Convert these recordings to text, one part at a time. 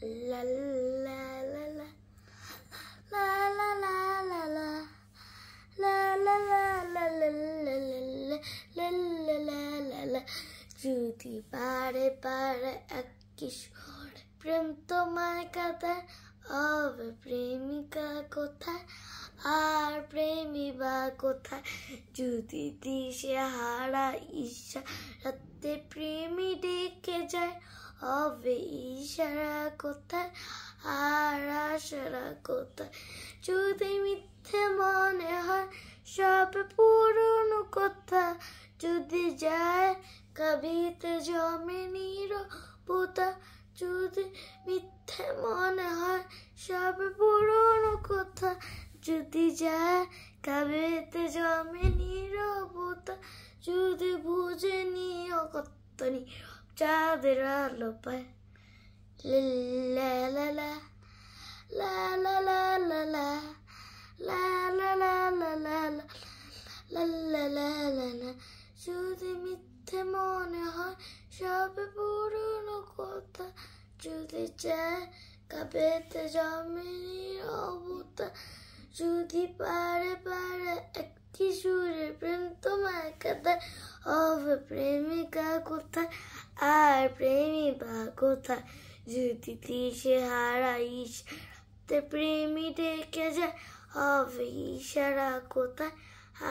La la la la la la la la la la la la la la la la la la যদি পারে পারে এক কিশোর প্রেম তোমায় কাঁদায় হবে প্রেমিকা কোথায় আর প্রেমী বা কোথায় যদি দিশে হারা ইশারাতে প্রেমী ডেকে যায় হবে ইশারা কোথায় আর আশারা কোথায় যদি মিথ্যে মনে হয় সব পুরনো কথা যদি যায় কবিতে জমে নীরবতা যদি মিথ্যে মনে হয় সব পুরনো কথা যদি যায় কবিতে জমে নীরবতা যদি বুঝে নিও কত চাঁদের আলো পায় লা লা লা লা লা লা লা লা লা লা লা লা লা লা লা লা লা লা যদি মিথ্যে মনে হয় সব পুরনো কথা যদি চায় কবিতে জমে নীরবতা যদি পারে পারে একটি সুরে প্রেম তোমায় কাঁদায় হবে প্রেমিকা কোথায় আর প্রেমী বা কোথায় যদি দিশে হারা ইশারাতে প্রেমী ডেকে যায় হবে ইশারা কোথায়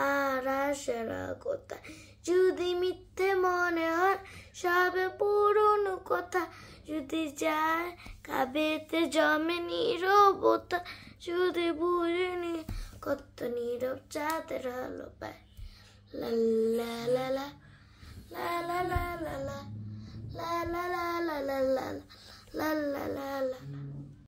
আর আশারা কোথায় যদি মিথ্যে মনে হয় সব পুরনো কথা যদি যায় কবিতে জমে নীরবতা যদি বুঝে নি কত নীরব চাঁদের আলো পায় লা লা লা লা লা লা লা লা লা লা লা লা লা লা লা লা লা লা